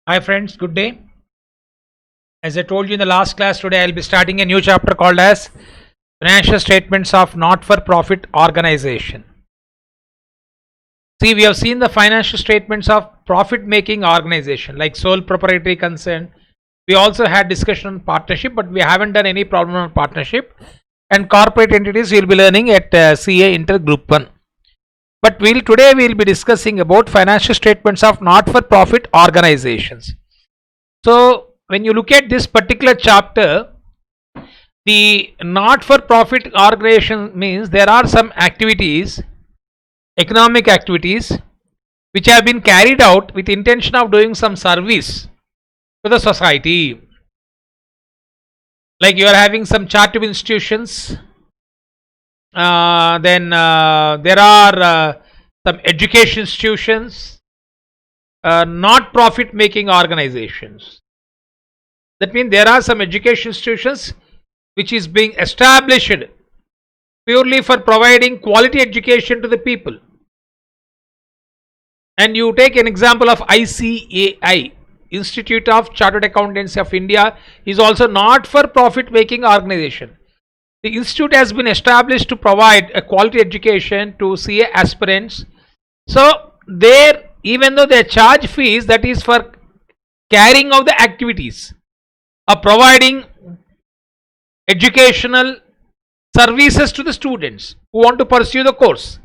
Hi friends, good day. As I told you in the last class, today I'll be starting a new chapter called as Financial Statements of Not-for-Profit Organization. See, we have seen the financial statements of profit-making organization like sole proprietary concern. We also had discussion on partnership, but we haven't done any problem on partnership. And corporate entities we'll be learning at CA Inter Group 1. But today we'll be discussing about financial statements of not-for-profit organizations. So when you look at this particular chapter, the not-for-profit organization means there are some activities, economic activities, which have been carried out with intention of doing some service to the society. Like you are having some charitable institutions, then there are some education institutions, not profit making organizations. That means there are some education institutions which is being established purely for providing quality education to the people. And you take an example of ICAI, Institute of Chartered Accountants of India, is also not for profit making organization. The institute has been established to provide a quality education to CA aspirants. So there, even though they charge fees, that is for carrying out the activities of providing educational services to the students who want to pursue the course.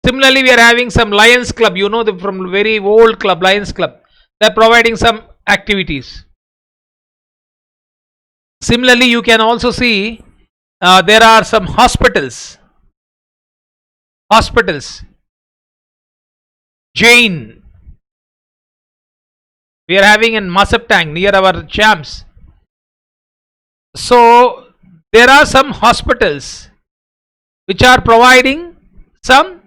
Similarly, we are having some Lions Club, you know, from very old club, Lions Club. They are providing some activities. Similarly, you can also see there are some hospitals. Jain. We are having in Masaptang near our champs. So there are some hospitals which are providing some.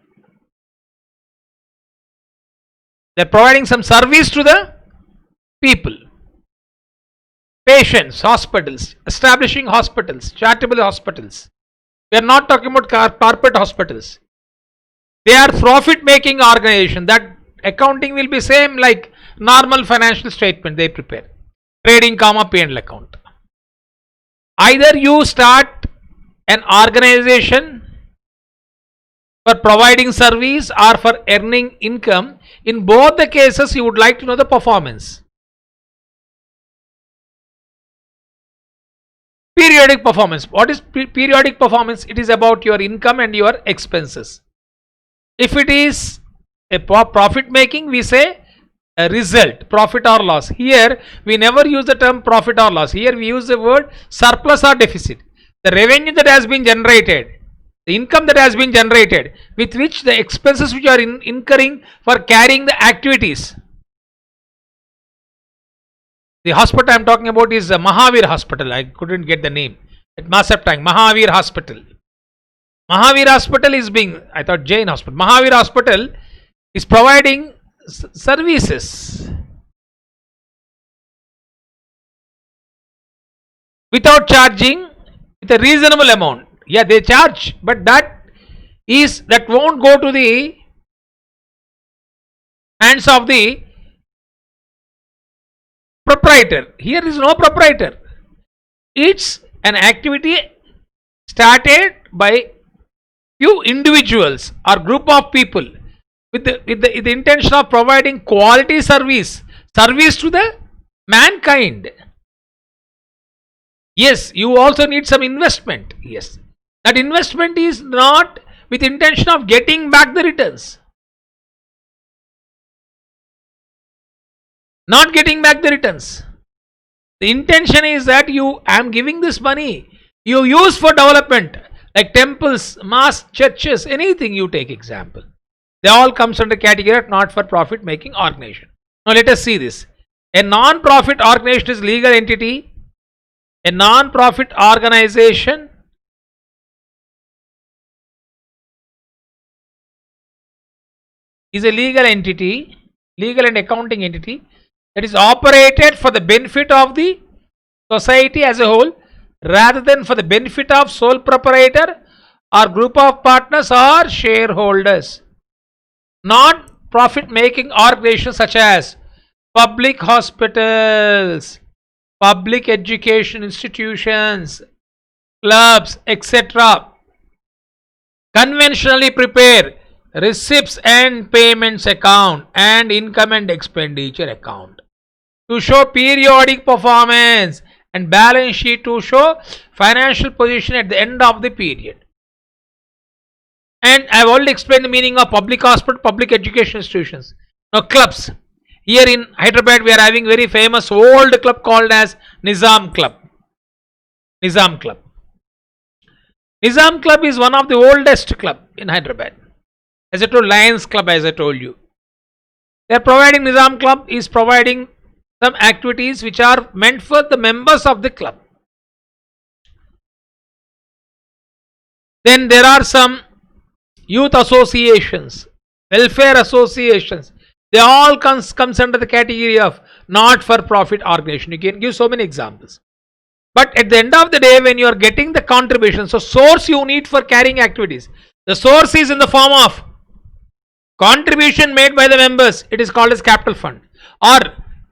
They are providing some service to the people. Patients, hospitals, establishing hospitals, charitable hospitals. We are not talking about corporate hospitals. They are profit making organization. That accounting will be same like normal financial statement they prepare. Trading comma P&L account. Either you start an organization for providing service or for earning income. In both the cases you would like to know the performance. Periodic performance. What is periodic performance? It is about your income and your expenses. If it is a profit making, we say a result, profit or loss. Here we never use the term profit or loss. Here we use the word surplus or deficit. The revenue that has been generated, the income that has been generated, with which the expenses which are incurring for carrying the activities. The hospital I am talking about is Mahavir Hospital. I couldn't get the name. At Masaptang, Mahavir Hospital. Mahavir Hospital is being, I thought Jain Hospital. Mahavir Hospital is providing services without charging, with a reasonable amount. Yeah, they charge, but that won't go to the hands of the proprietor. Here is no proprietor. It's an activity started by few individuals or group of people with the intention of providing quality service to the mankind. Yes, you also need some investment. Yes, that investment is not with intention of getting back the returns. Not getting back the returns. The intention is that I am giving this money you use for development, like temples, mosques, churches, anything you take example. They all comes under category of not for profit making organization. Now let us see this. A non-profit organization is legal entity. A non-profit organization is a legal entity, legal and accounting entity that is operated for the benefit of the society as a whole rather than for the benefit of sole proprietor or group of partners or shareholders. Non-profit making organizations such as public hospitals, public education institutions, clubs, etc. conventionally prepare receipts and payments account and income and expenditure account to show periodic performance and balance sheet to show financial position at the end of the period. And I have already explained the meaning of public hospital, public education institutions. Now clubs. Here in Hyderabad we are having very famous old club called as Nizam Club. Nizam Club. Nizam Club is one of the oldest club in Hyderabad. As I told, Lions Club, as I told you. They are providing, Nizam Club is providing some activities which are meant for the members of the club. Then there are some youth associations, welfare associations. They all comes under the category of not for profit organization. You can give so many examples. But at the end of the day, when you are getting the contribution, so source you need for carrying activities. The source is in the form of contribution made by the members. It is called as capital fund. Or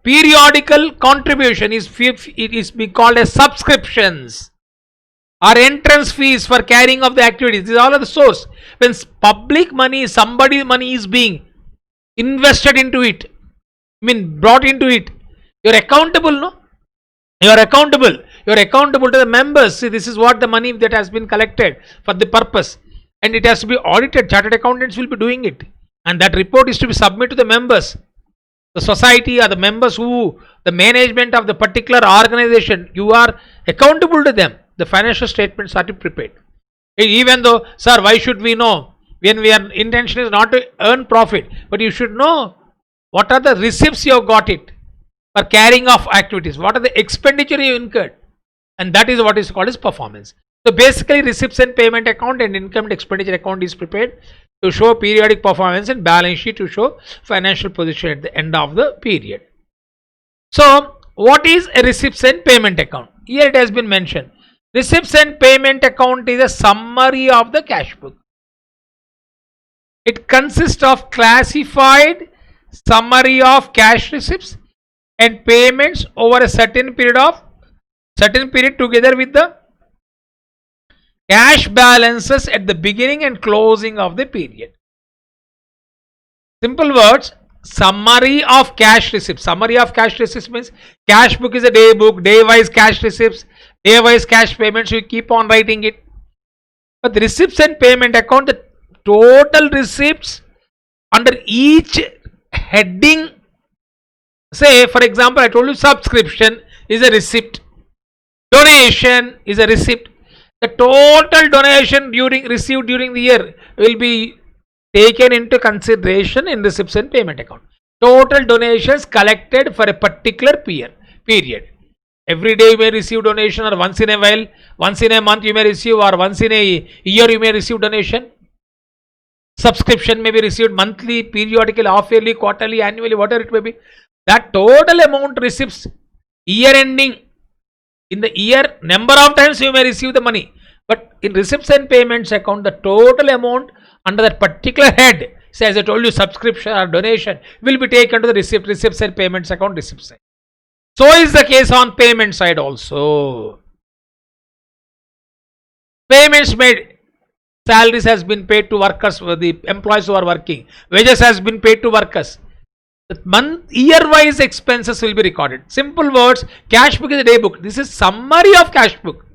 periodical contribution is being called as subscriptions. Or entrance fees for carrying of the activities. These all are the source. When public money, somebody's money is being invested into it, brought into it, you're accountable, no? You're accountable. You're accountable to the members. See, this is what the money that has been collected for the purpose. And it has to be audited. Chartered accountants will be doing it. And that report is to be submitted to the members. The society or the members who, the management of the particular organization, you are accountable to them. The financial statements are to be prepared. Even though, sir, why should we know? When our intention is not to earn profit, but you should know what are the receipts you have got it for carrying of activities, what are the expenditure you incurred, and that is what is called as performance. So basically, receipts and payment account and income and expenditure account is prepared to show periodic performance and balance sheet to show financial position at the end of the period. So what is a receipts and payment account? Here it has been mentioned. Receipts and payment account is a summary of the cash book. It consists of classified summary of cash receipts and payments over a certain period together with the cash balances at the beginning and closing of the period. Simple words, summary of cash receipts. Summary of cash receipts means cash book is a day book, day wise cash receipts, day wise cash payments, you keep on writing it. But the receipts and payment account, the total receipts under each heading. Say for example, I told you subscription is a receipt, donation is a receipt. The total donation received during the year will be taken into consideration in receipts and payment account. Total donations collected for a particular period. Every day you may receive donation, or once in a while, once in a month you may receive, or once in a year you may receive donation. Subscription may be received monthly, periodically, half yearly, quarterly, annually, whatever it may be. That total amount receipts, year ending, in the year, number of times you may receive the money. But in receipts and payments account, the total amount under that particular head, say as I told you, subscription or donation, will be taken to the receipts and payments account, receipt side. So is the case on payment side also. Payments made. Salaries has been paid to workers, the employees who are working. Wages has been paid to workers. The year-wise expenses will be recorded. Simple words, cash book is a day book. This is summary of cash book.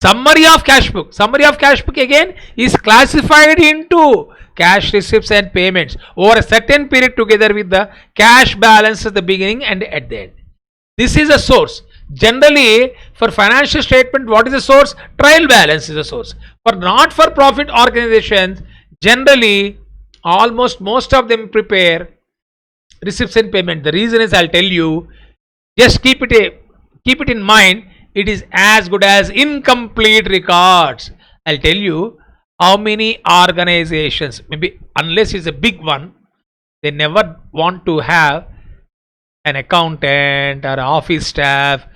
Summary of cash book. Summary of cash book again is classified into cash receipts and payments over a certain period together with the cash balance at the beginning and at the end. This is a source. Generally, for financial statement, what is the source? Trial balance is the source. For not-for-profit organizations, generally, almost most of them prepare receipts and payment. The reason is, I'll tell you, just keep it in mind. It is as good as incomplete records. I'll tell you how many organizations, maybe unless it's a big one, they never want to have an accountant or office staff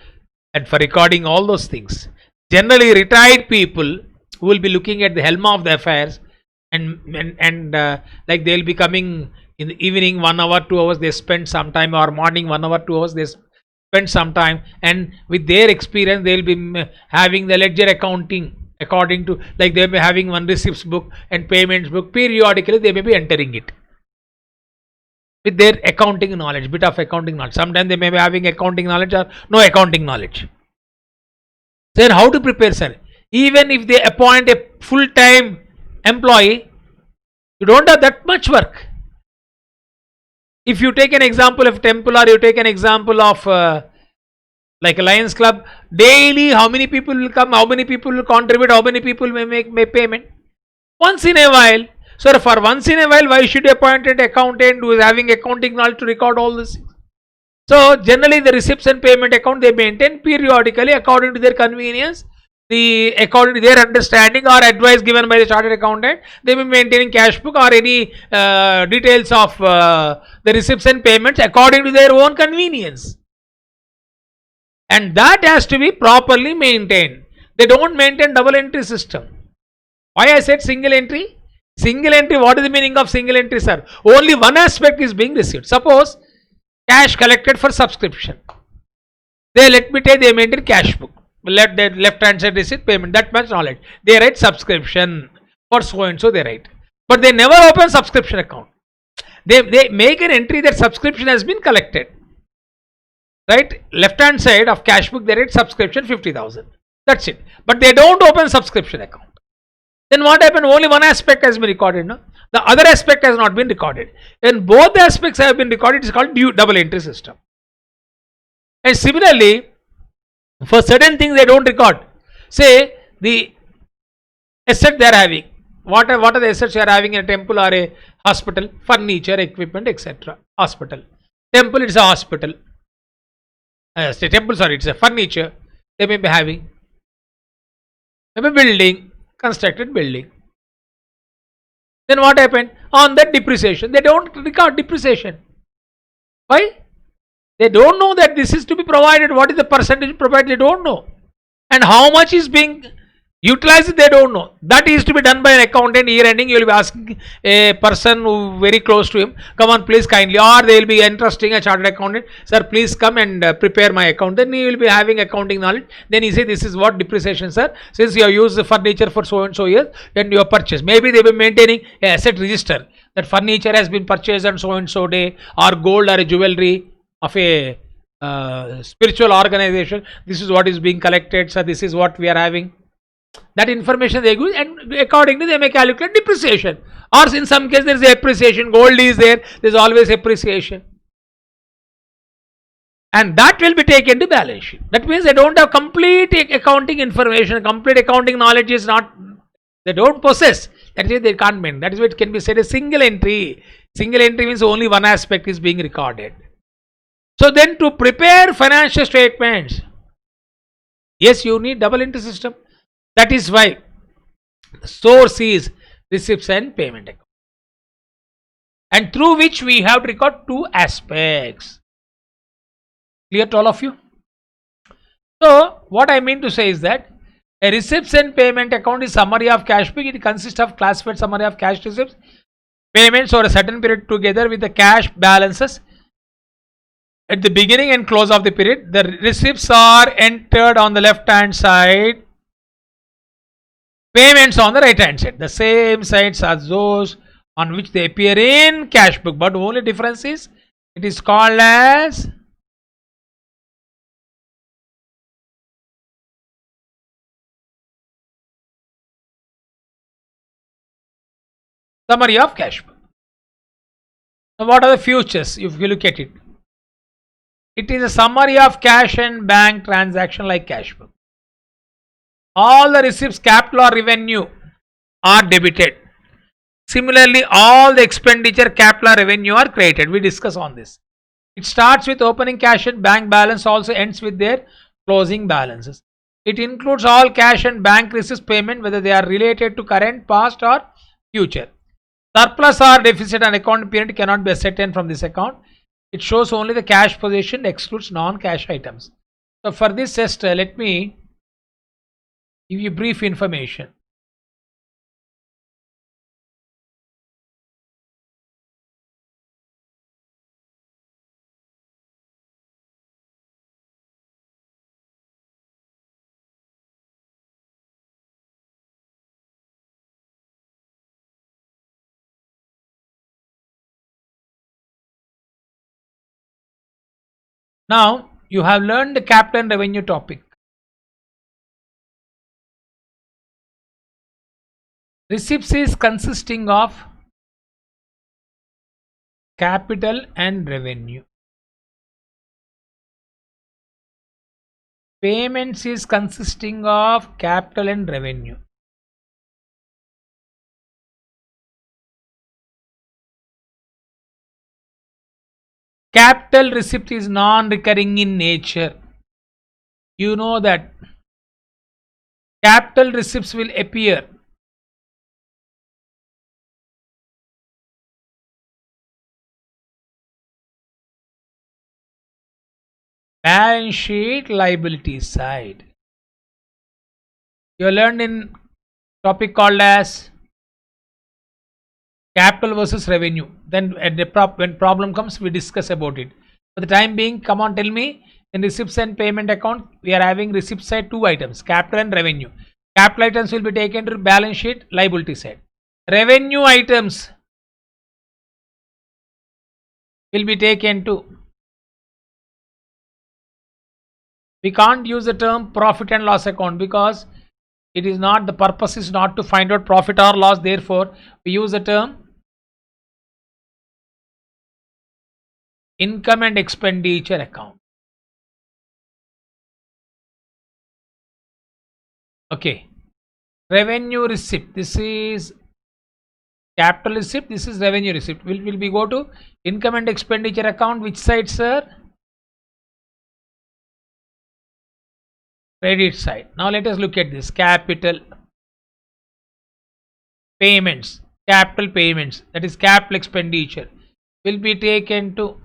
and for recording all those things. Generally, retired people who will be looking at the helm of the affairs and like they'll be coming In the evening 1 hour 2 hours they spend some time, or morning 1 hour 2 hours they spend some time, and with their experience they'll be having the ledger accounting according to, like they'll be having one receipts book and payments book. Periodically they may be entering it with their accounting knowledge, bit of accounting knowledge. Sometimes they may be having accounting knowledge or no accounting knowledge. Then how to prepare, sir? Even if they appoint a full-time employee, you don't have that much work. If you take an example of temple, or you take an example of like a Lions Club, daily how many people will come, how many people will contribute, how many people may make payment? Once in a while. So for once in a while, why should you appoint an accountant who is having accounting knowledge to record all this? So generally the receipts and payment account they maintain periodically according to their convenience, according to their understanding or advice given by the chartered accountant. They will be maintaining cash book or any details of the receipts and payments according to their own convenience, and that has to be properly maintained. They don't maintain double entry system. Why I said single entry? Single entry, what is the meaning of single entry, sir? Only one aspect is being received. Suppose cash collected for subscription, they maintain cash book, let the left hand side receipt payment, that much knowledge. They write subscription for so and so, they write, but they never open subscription account. They make an entry that subscription has been collected, right? Left hand side of cash book they write subscription 50,000, that's it, but they don't open subscription account. Then what happened? Only one aspect has been recorded, no? The other aspect has not been recorded. When both aspects have been recorded, it is called double entry system. And similarly, for certain things they don't record. Say the asset they are having. What are the assets you are having in a temple or a hospital? Furniture, equipment, etc. Hospital. Temple, it's a hospital. Say temple, sorry, it's a furniture. They may be having. Maybe building. Constructed building. Then what happened? On that depreciation, they don't record depreciation. Why? They don't know that this is to be provided. What is the percentage provided? They don't know. And how much is being utilized? They don't know. That is to be done by an accountant. Year ending, you will be asking a person who very close to him, come on please kindly, or they will be entrusting a chartered accountant, sir please come and prepare my account. Then he will be having accounting knowledge. Then he say, this is what depreciation, sir, since you have used the furniture for so and so years, then you have purchased. Maybe they will be maintaining a asset register that furniture has been purchased on so and so day, or gold or a jewelry of a spiritual organization. This is what is being collected, sir, this is what we are having. That information they give, and accordingly they may calculate depreciation. Or in some case there is appreciation. Gold is there is always appreciation, and that will be taken to balance sheet. That means they don't have complete accounting information, complete accounting knowledge is not, they don't possess. That is why they can't maintain. That is why it can be said a single entry. Single entry means only one aspect is being recorded. So then to prepare financial statements, yes, you need double entry system. That is why the source is receipts and payment account, and through which we have to record two aspects. Clear to all of you? So what I mean to say is that a receipts and payment account is summary of cash book. It consists of classified summary of cash receipts, payments over a certain period together with the cash balances at the beginning and close of the period. The receipts are entered on the left hand side, payments on the right hand side. The same sides as those on which they appear in cash book, but only difference is it is called as summary of cash book. Now what are the futures? If you look at it, it is a summary of cash and bank transaction like cash book. All the receipts, capital or revenue, are debited. Similarly, all the expenditure, capital or revenue, are credited. We discuss on this. It starts with opening cash and bank balance, also ends with their closing balances. It includes all cash and bank receipts payment, whether they are related to current, past or future. Surplus or deficit on account period cannot be ascertained from this account. It shows only the cash position, excludes non-cash items. So for this just let me give you brief information. Now you have learned the capital and revenue topic. Receipts is consisting of capital and revenue. Payments is consisting of capital and revenue. Capital receipt is non-recurring in nature. You know that capital receipts will appear balance sheet liability side. You learned in topic called as capital versus revenue. Then at the when problem comes, we discuss about it. For the time being, come on, tell me, in receipts and payment account, we are having receipt side two items, capital and revenue. Capital items will be taken to balance sheet liability side. Revenue items will be taken to, we can't use the term profit and loss account because it is not, the purpose is not to find out profit or loss. Therefore, we use the term income and expenditure account. Okay. Revenue receipt, this is capital receipt, this is revenue receipt. Will we go to income and expenditure account? Which side, sir? Credit side. Now let us look at this. Capital payments, capital payments, that is capital expenditure, will be taken to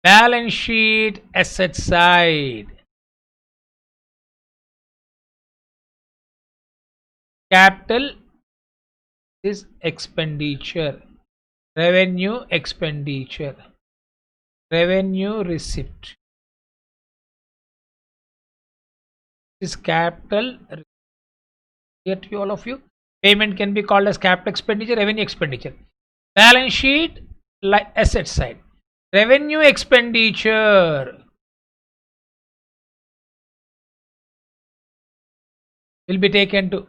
balance sheet asset side. Capital is expenditure, revenue expenditure, revenue receipt is capital. Here to all of you, payment can be called as capital expenditure, revenue expenditure. Balance sheet like asset side, revenue expenditure will be taken to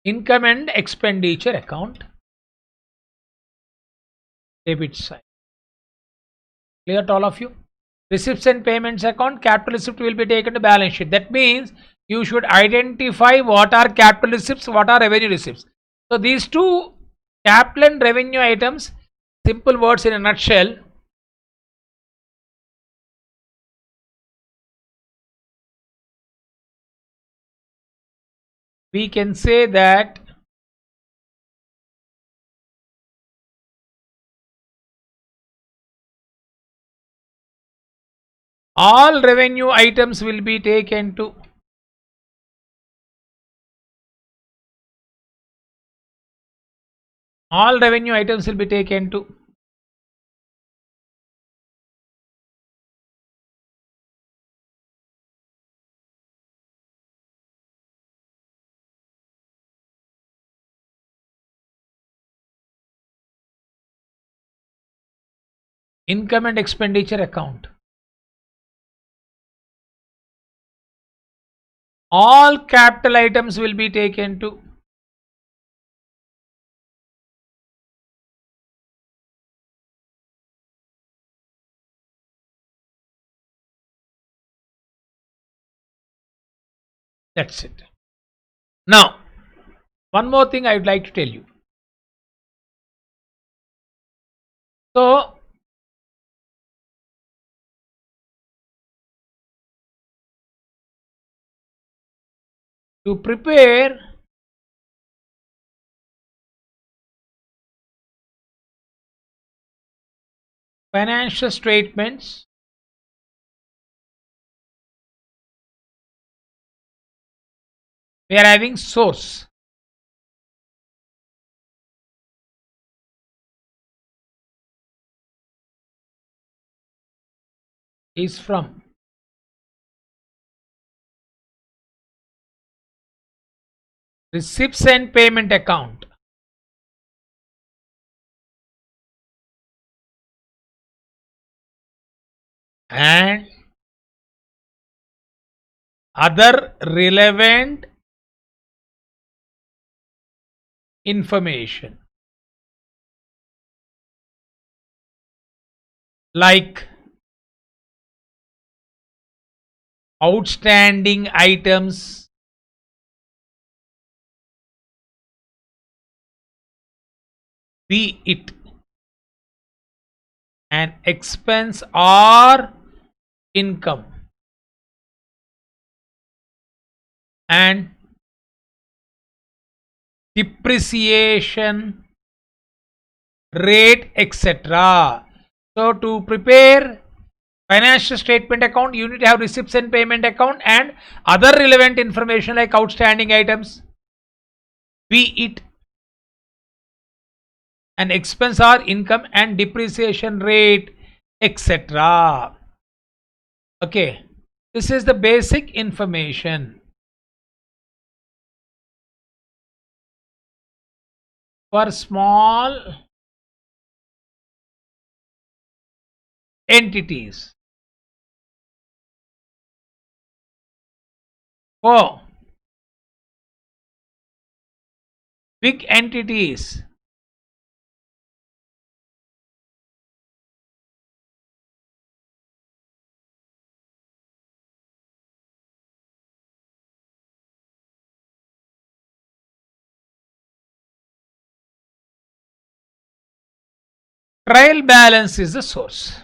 income and expenditure account, debit side. Clear to all of you? Receipts and payments account, capital receipt will be taken to balance sheet. That means you should identify what are capital receipts, what are revenue receipts. So these two capital and revenue items, simple words in a nutshell. We can say that all revenue items will be taken to income and expenditure account. All capital items will be taken to that's it. Now, one more thing I would like to tell you. So, to prepare financial statements, we are having source. Is from receipts and payment account, and other relevant information like outstanding items, be it an expense or income, and depreciation rate, etc. So to prepare financial statement account, you need to have receipts and payment account and other relevant information like outstanding items, be it an expense or income, and depreciation rate, etc. Okay, this is the basic information for small entities. For big entities, trial balance is the source.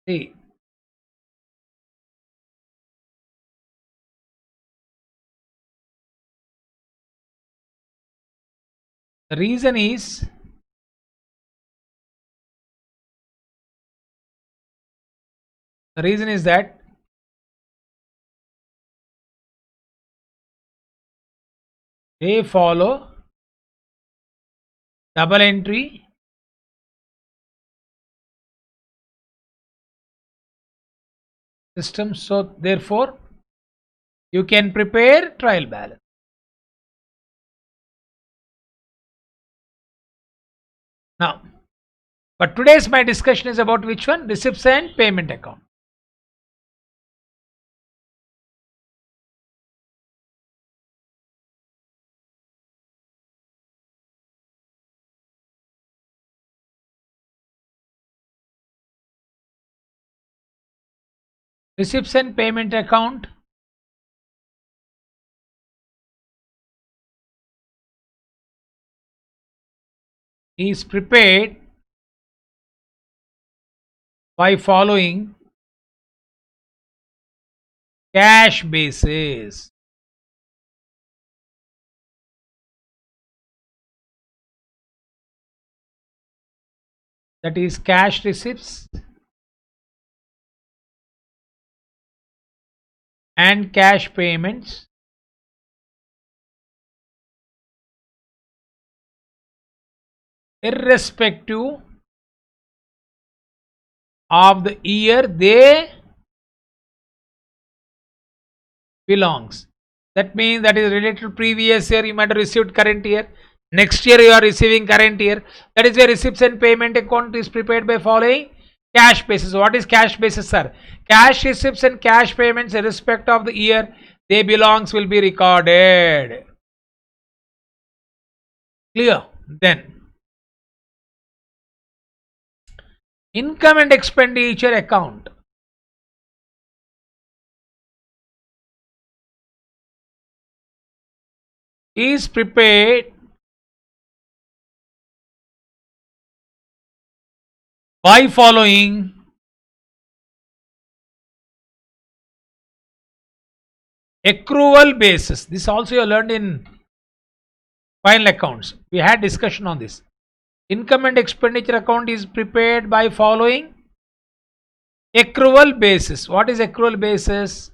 See, the reason is that they follow double entry system, so therefore you can prepare trial balance. Now, but today's my discussion is about which one? Receipts and payment account. Receipts and payment account is prepared by following cash basis. That is cash receipts and cash payments irrespective of the year they belongs. That means that is related to previous year, you might have received current year. Next year you are receiving current year. That is where receipts and payment account is prepared by following cash basis. What is cash basis, sir? Cash receipts and cash payments irrespective of the year they belongs will be recorded. Clear? Then income and expenditure account is prepared by following accrual basis. This also you learned in final accounts. We had discussion on this. Income and expenditure account is prepared by following accrual basis. What is accrual basis?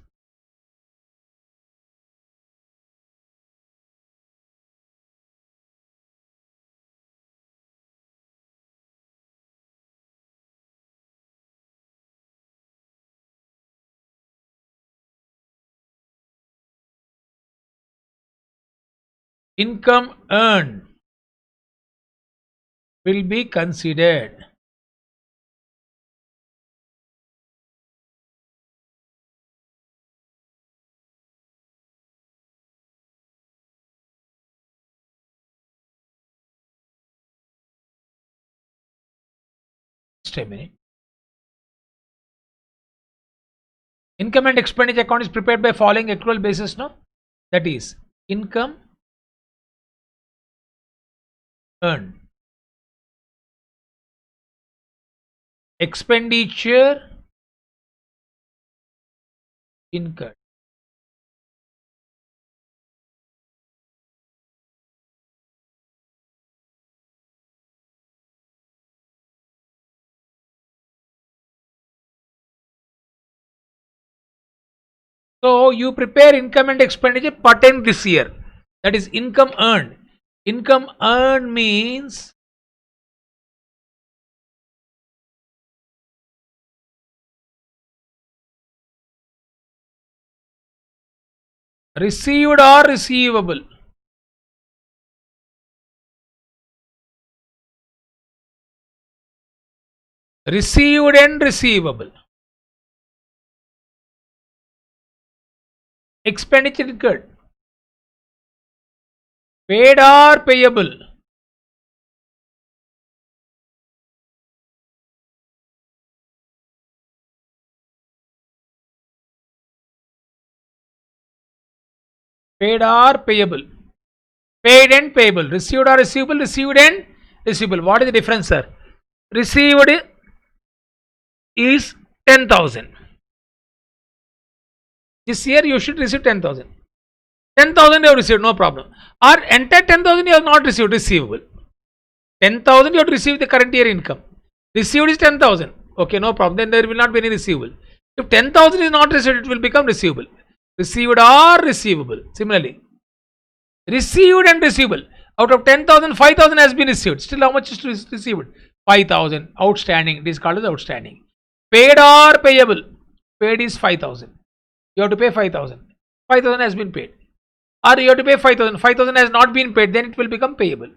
income earned will be considered. Just a minute. Income and expenditure account is prepared by following accrual basis, no? That is income earned, expenditure incurred. So you prepare income and expenditure pertain this year. That is income earned. Income earned means received or receivable. Received and receivable. Expenditure incurred. Paid or payable. Paid or payable. Paid and payable. Received or receivable. Received and receivable. What is the difference, sir? Received is 10,000. This year you should receive 10,000. 10,000 you have received, no problem. Or entire 10,000 you have not received, receivable. 10,000 you have to receive the current year income. Received is 10,000. Okay, no problem. Then there will not be any receivable. If 10,000 is not received, it will become receivable. Received or receivable. Similarly, received and receivable. Out of 10,000, 5,000 has been received. Still, how much is received? 5,000. Outstanding. It is called as outstanding. Paid or payable. Paid is 5,000. You have to pay 5,000. 5,000 has been paid. Or you have to pay 5,000. 5,000 has not been paid. Then it will become payable.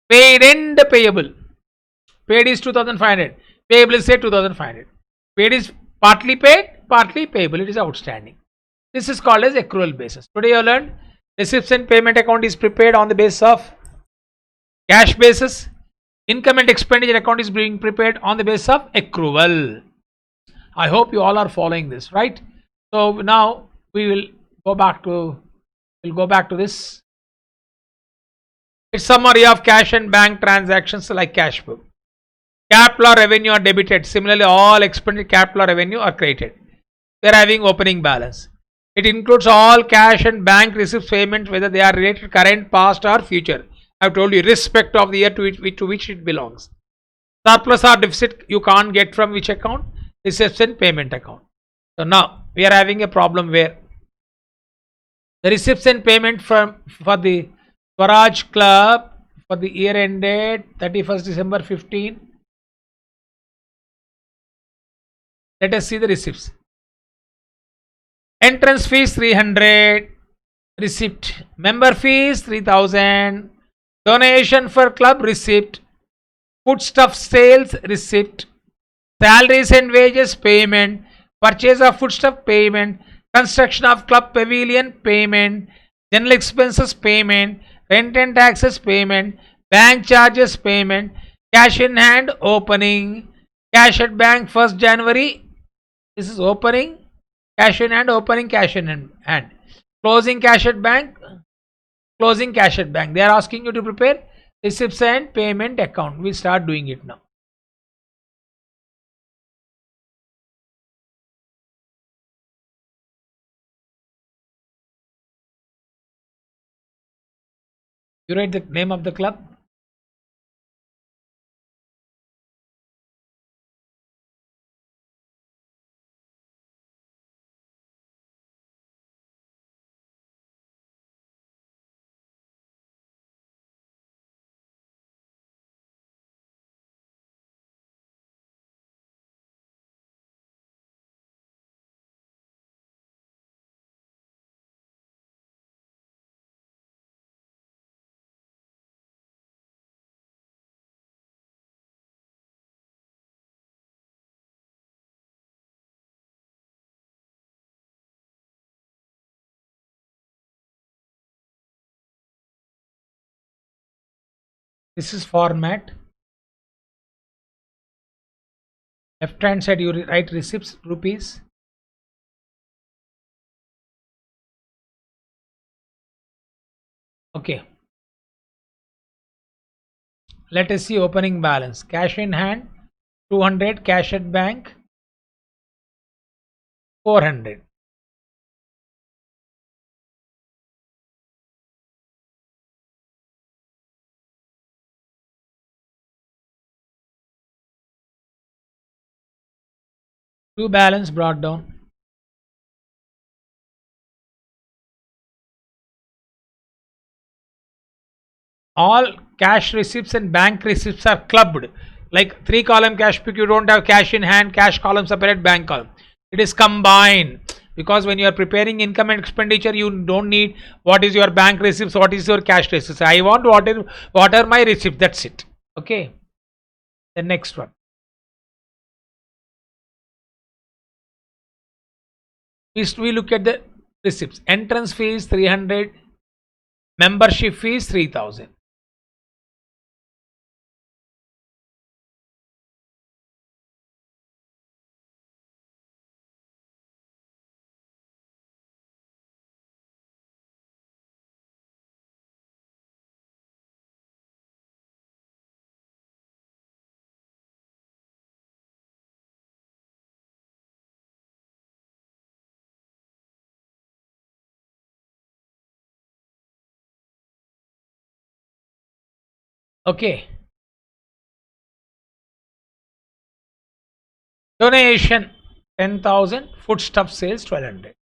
Paid and payable. Paid is 2,500. Payable is say 2,500. Paid is partly paid, partly payable. It is outstanding. This is called as accrual basis. Today you learned receipts and payment account is prepared on the basis of cash basis. Income and expenditure account is being prepared on the basis of accrual. I hope you all are following this, right? So now we will go back to this. It's summary of cash and bank transactions like cash book. Capital or revenue are debited. Similarly, all expenditure capital or revenue are credited. They are having opening balance. It includes all cash and bank receipts payments, whether they are related current, past, or future. I have told you, irrespective of the year to which it belongs. Surplus or deficit you can't get from which account? Receipts and payment account. So now we are having a problem where the receipts and payment for the Swaraj Club for the year ended 31st December 15. Let us see the receipts. Entrance fees 300, receipt. Member fees 3,000, donation for club receipt, foodstuff sales receipt, salaries and wages payment, purchase of foodstuff payment, construction of club pavilion payment, general expenses payment, rent and taxes payment, bank charges payment, cash in hand opening, cash at bank 1st January. This is opening. Cash in hand, opening cash in hand. Closing cash at bank, closing cash at bank. They are asking you to prepare receipts and payment account. We start doing it now. You write the name of the club. This is format. Left hand side you write receipts rupees. Okay. Let us see opening balance. Cash in hand 200, cash at bank 400. Two balance brought down. All cash receipts and bank receipts are clubbed. Like 3 column cash book, you don't have cash in hand, cash column separate, bank column. It is combined because when you are preparing income and expenditure, you don't need what is your bank receipts, what is your cash receipts. I want what are my receipts. That's it. Okay. The next one. We look at the receipts. Entrance fees 300, membership fees 3000. Okay. Donation 10,000, foodstuff sales 1200.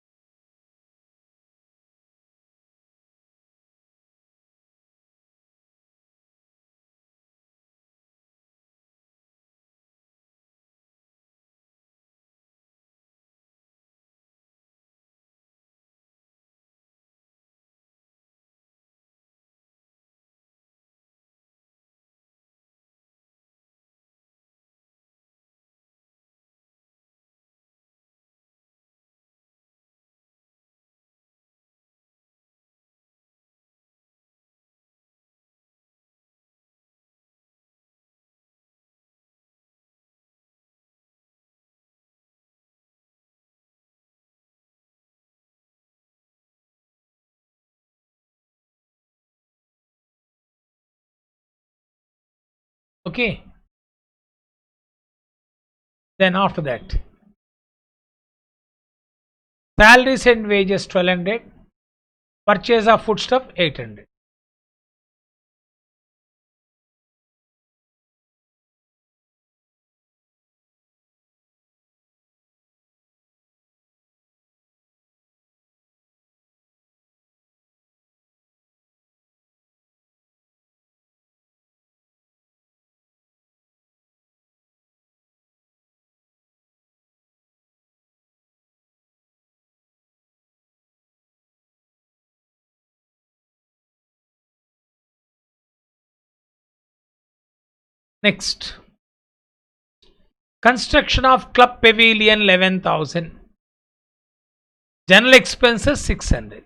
Okay. Then after that, salaries and wages 1200, purchase of foodstuff 800. Next, construction of club pavilion 11,000, general expenses 600.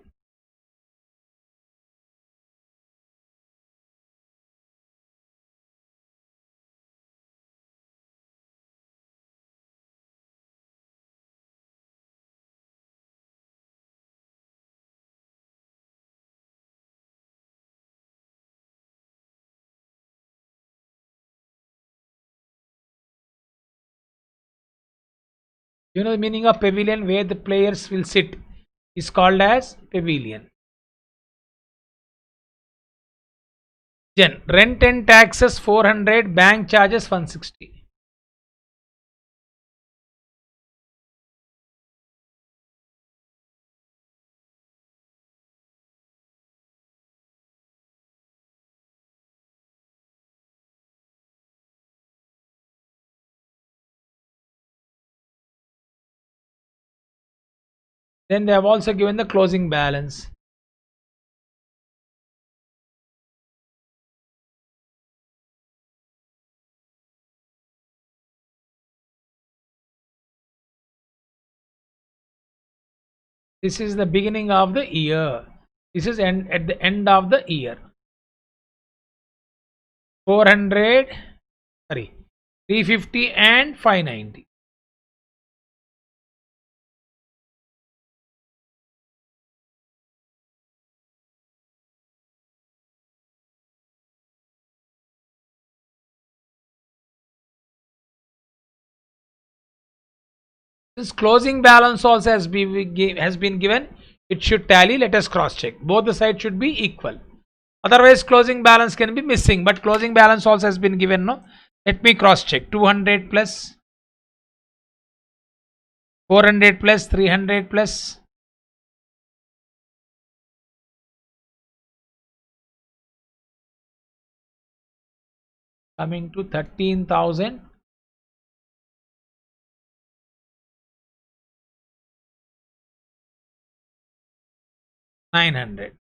You know the meaning of pavilion, where the players will sit, is called as pavilion. Then rent and taxes 400, bank charges 160. Then they have also given the closing balance. This is the beginning of the year. This is at the end of the year. 400, sorry, 350 and 590. This closing balance also has been given. It should tally. Let us cross check. Both the sides should be equal. Otherwise, closing balance can be missing. But closing balance also has been given. No. Let me cross check. 200 plus 400 plus 300 plus coming to 13,000. 900.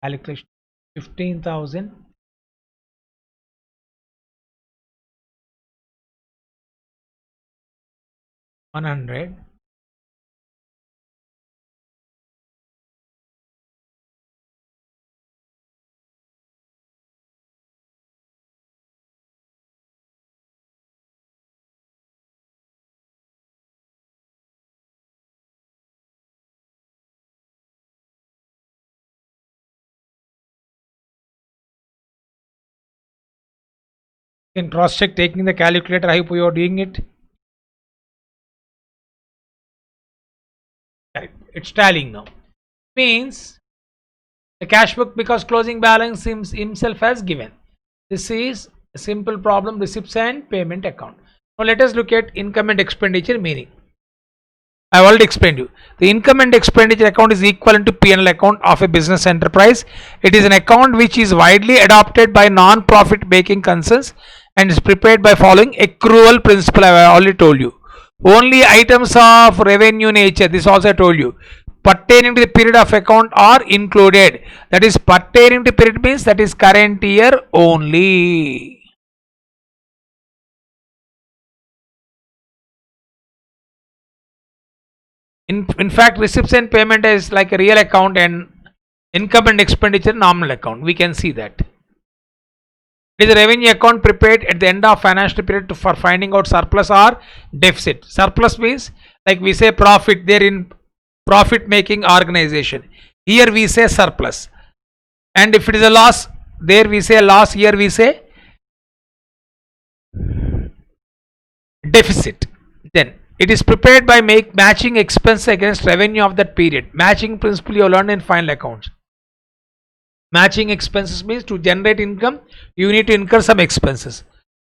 Calculation 15,000. 100. You can cross check taking the calculator. I hope you are doing it. Correct. It's tallying now. Means the cash book, because closing balance himself has given. This is a simple problem, receipts and payment account. Now let us look at income and expenditure meaning. I have already explained you. The income and expenditure account is equivalent to P&L account of a business enterprise. It is an account which is widely adopted by non-profit making concerns and is prepared by following accrual principle. I have already told you. Only items of revenue nature, this also I told you, pertaining to the period of account are included. That is, pertaining to period means that is current year only. In fact, receipts and payment is like a real account and income and expenditure nominal account. We can see that. It is a revenue account prepared at the end of financial period for finding out surplus or deficit. Surplus means like we say profit, there in profit making organization. Here we say surplus. And if it is a loss, there we say loss, here we say deficit. Then it is prepared by matching expense against revenue of that period. Matching principle you learn in final accounts. Matching expenses means to generate income, you need to incur some expenses.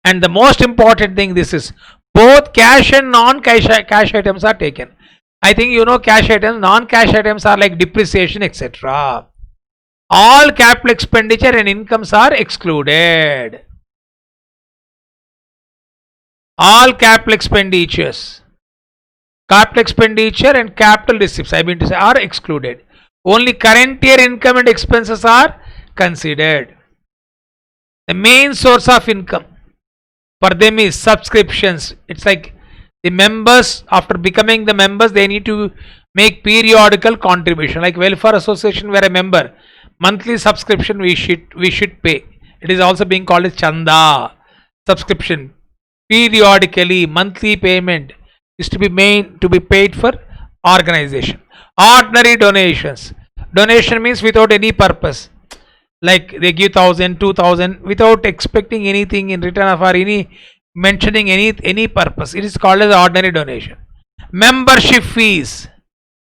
And the most important thing, this is both cash and non-cash items are taken. I think you know cash items, non-cash items are like depreciation, etc. All capital expenditure and incomes are excluded. All capital expenditures and capital receipts, I mean to say, are excluded. Only current year income and expenses are considered. The main source of income for them is subscriptions. It's like the members, after becoming the members, they need to make periodical contribution. Like welfare association, where a member, monthly subscription we should pay. It is also being called as chanda. Subscription, periodically, monthly payment is to be paid for organization. Ordinary donations. Donation means without any purpose. Like they give 1,000, 2,000 without expecting anything in return of or any mentioning any purpose. It is called as ordinary donation. Membership fees.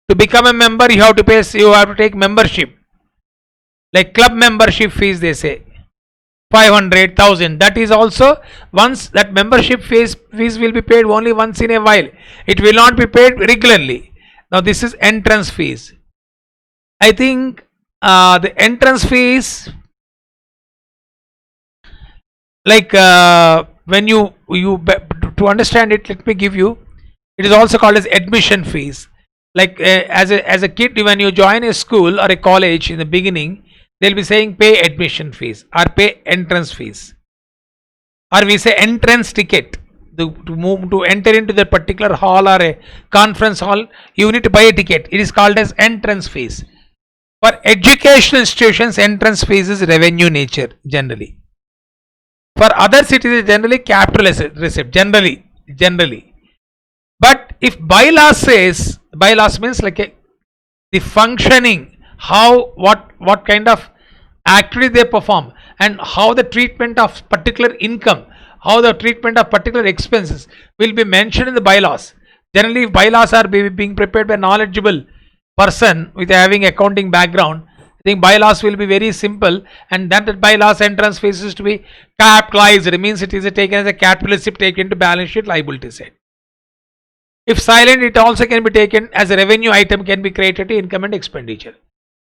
To become a member, you have to pay. You have to take membership, like club membership fees. They say 500,000. That is also once that membership fees will be paid only once in a while. It will not be paid regularly. Now this is entrance fees. I think the entrance fees, like when you to understand it, let me give you. It is also called as admission fees. Like as a kid, when you join a school or a college in the beginning, they'll be saying pay admission fees or pay entrance fees, or we say entrance ticket. To enter into the particular hall or a conference hall, you need to buy a ticket. It is called as entrance fees. For educational institutions, entrance fees is revenue nature generally. For others, it is generally capital receipt. Generally. But if bylaws says, bylaws means like the functioning, how what kind of activity they perform, and how the treatment of particular income, how the treatment of particular expenses will be mentioned in the bylaws. Generally, if bylaws are being prepared by knowledgeable person with having accounting background, I think bylaws will be very simple, and that bylaws entrance fees is to be capitalized. It means it is taken as a capital receipt taken to balance sheet liability side. If silent, it also can be taken as a revenue item, can be created to income and expenditure.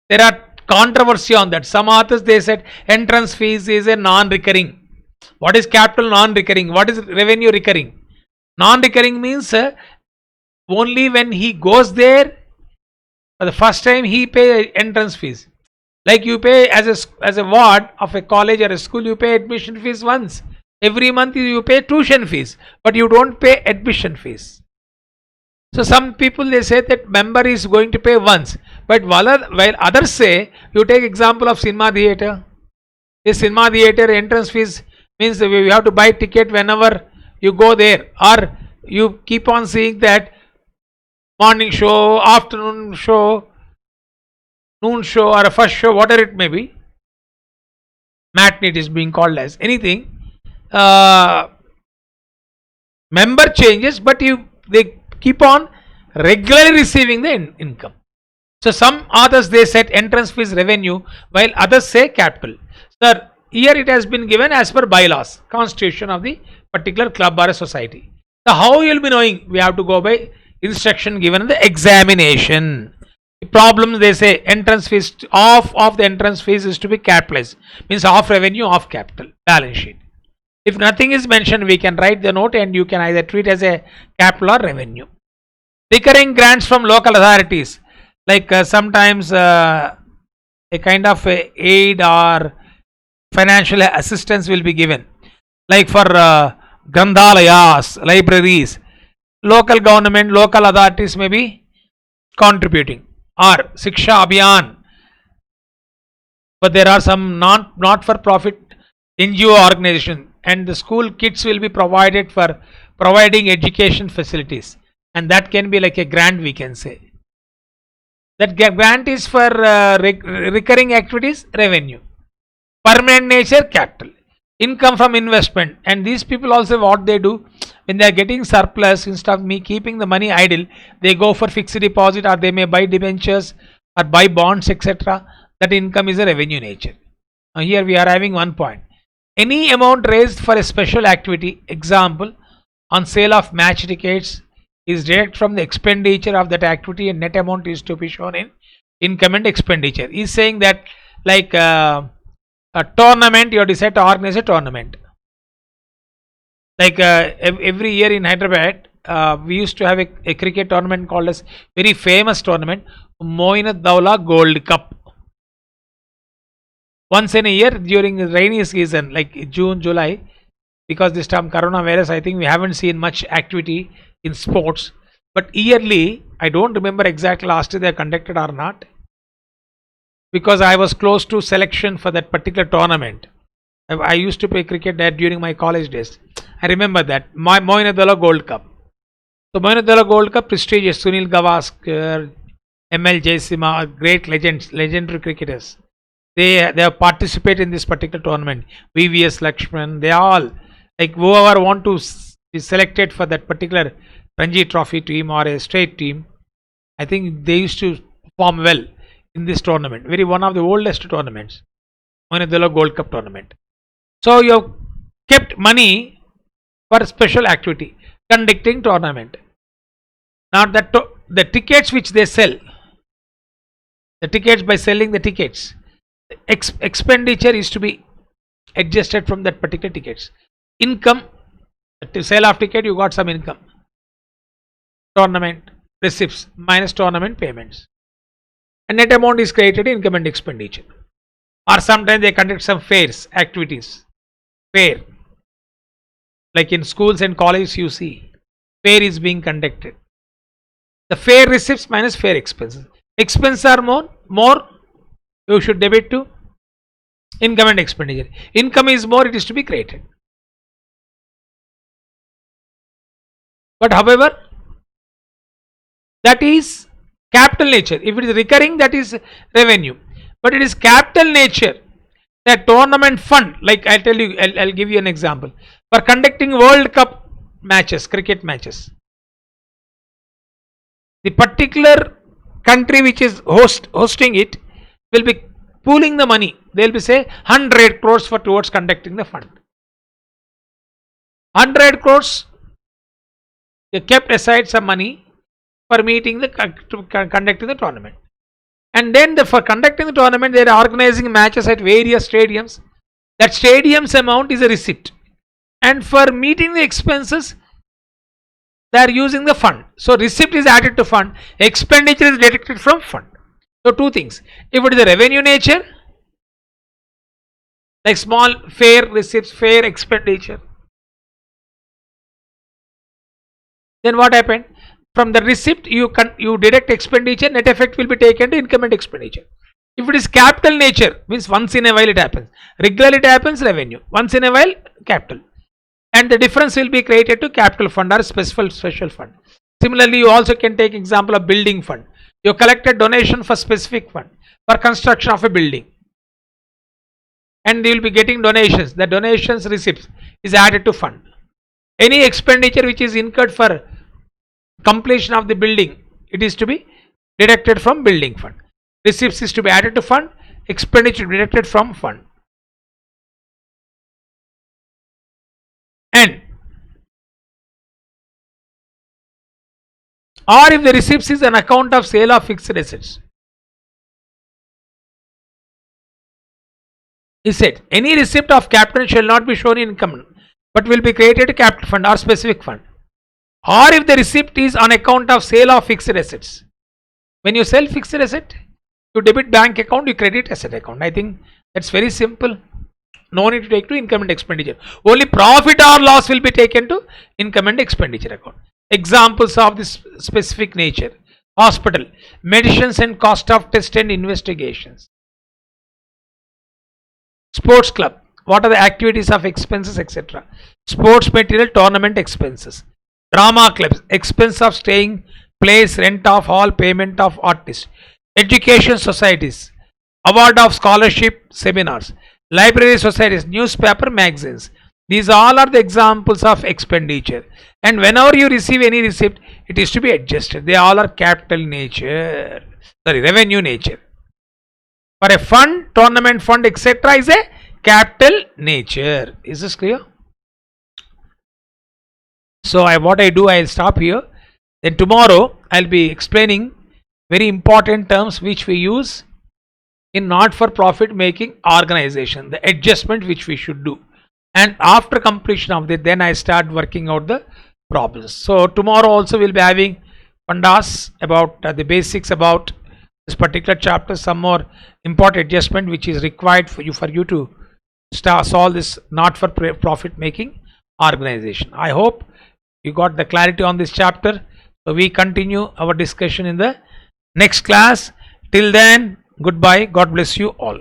There are controversy on that. Some authors, they said entrance fees is a non-recurring. What is capital non-recurring? What is revenue recurring? Non-recurring means only when he goes there for the first time he pay entrance fees. Like you pay as a ward of a college or a school, you pay admission fees once. Every month you pay tuition fees, but you don't pay admission fees. So some people, they say that member is going to pay once, but while others say, you take example of cinema theatre. The cinema theatre entrance fees means you have to buy ticket whenever you go there, or you keep on seeing that morning show, afternoon show, noon show, or a first show, whatever it may be. Matinee is being called as anything. Member changes, but they keep on regularly receiving the income. So some authors, they set entrance fees revenue, while others say capital. Sir, here it has been given as per bylaws, constitution of the particular club or a society. So how you will be knowing? We have to go by instruction given in the examination. The problem, they say entrance fees, off of the entrance fees is to be capitalized, means off revenue, off capital, balance sheet. If nothing is mentioned, we can write the note and you can either treat as a capital or revenue. Recurring grants from local authorities, like sometimes a kind of aid or financial assistance will be given, like for grandalayas, libraries. Local government, local authorities may be contributing, or Shiksha Abhiyan. But there are some not for profit NGO organization, and the school kits will be provided for providing education facilities, and that can be like a grant, we can say. That grant is for recurring activities, revenue. Permanent nature, capital. Income from investment, and these people also, what they do, when they are getting surplus, instead of me keeping the money idle, they go for fixed deposit, or they may buy debentures or buy bonds, etc. That income is a revenue nature. Now here we are having one point. Any amount raised for a special activity, example, on sale of match tickets, is deducted from the expenditure of that activity, and net amount is to be shown in income and expenditure. He is saying that, like a tournament, you have decided to organize a tournament. Like every year in Hyderabad, we used to have a cricket tournament called as very famous tournament, Moin Dawla Gold Cup. Once in a year during the rainy season, like June, July, because this time coronavirus, I think we haven't seen much activity in sports. But yearly, I don't remember exactly last year they conducted or not, because I was close to selection for that particular tournament. I used to play cricket there during my college days. I remember that. Moin Dawla Gold Cup. So Moin Dawla Gold Cup, prestigious. Sunil Gavaskar, ML Jayasinghe, great legends, legendary cricketers. They have participated in this particular tournament. VVS Lakshman, they all, like whoever want to be selected for that particular Ranji Trophy team or a state team, I think they used to perform well in this tournament. Very one of the oldest tournaments. Manadala Gold Cup tournament. So you have kept money for special activity, conducting tournament. Now the tickets which they sell, the tickets by selling the tickets, expenditure is to be adjusted from that particular tickets. Income, to sale of ticket, you got some income. Tournament receipts minus tournament payments. And net amount is created in income and expenditure. Or sometimes they conduct some fairs, activities. Fair. Like in schools and colleges you see, fair is being conducted. The fair receipts minus fair expenses. Expenses are more you should debit to income and expenditure. Income is more, it is to be created. But however, that is capital nature. If it is recurring, that is revenue. But it is capital nature. That tournament fund, like I'll tell you, I'll give you an example. For conducting World Cup matches, cricket matches, the particular country which is hosting it will be pooling the money. They will be say 100 crores for towards conducting the fund. 100 crores, they kept aside some money for meeting conducting the tournament. And then for conducting the tournament, they are organizing matches at various stadiums. That stadium's amount is a receipt. And for meeting the expenses, they are using the fund. So receipt is added to fund, expenditure is deducted from fund. So two things. If it is a revenue nature, like small fair receipts, fair expenditure, then what happened? From the receipt you deduct expenditure, net effect will be taken to income and expenditure. If it is capital nature, means once in a while it happens. Regularly it happens, revenue. Once in a while, capital. And the difference will be created to capital fund or special fund. Similarly, you also can take example of building fund. You collected donation for specific fund for construction of a building. And you will be getting donations. The donations receipts is added to fund. Any expenditure which is incurred for completion of the building, it is to be deducted from building fund. Receipts is to be added to fund, expenditure deducted from fund. And or if the receipts is an account of sale of fixed assets, he said any receipt of capital shall not be shown in income but will be created to capital fund or specific fund. Or if the receipt is on account of sale of fixed assets, when you sell fixed asset, you debit bank account, you credit asset account. I think that's very simple. No need to take to income and expenditure. Only profit or loss will be taken to income and expenditure account. Examples of this specific nature: hospital, medicines and cost of test and investigations. Sports club, what are the activities of expenses, etc. Sports material, tournament expenses. Drama clubs, expense of staying place, rent of hall, payment of artists. Education societies, award of scholarship, seminars. Library societies, newspaper, magazines. These all are the examples of expenditure. And whenever you receive any receipt, it is to be adjusted. They all are capital nature, revenue nature. For a fund, tournament fund, etc. is a capital nature. Is this clear? So what I do, I'll stop here. Then tomorrow I'll be explaining very important terms which we use in not for profit making organization, the adjustment which we should do. And after completion of that, then I start working out the problems. So tomorrow also we'll be having pandas about the basics about this particular chapter, some more important adjustment which is required for you to solve this not for profit making organization. I hope you got the clarity on this chapter. So we continue our discussion in the next class. Till then, goodbye. God bless you all.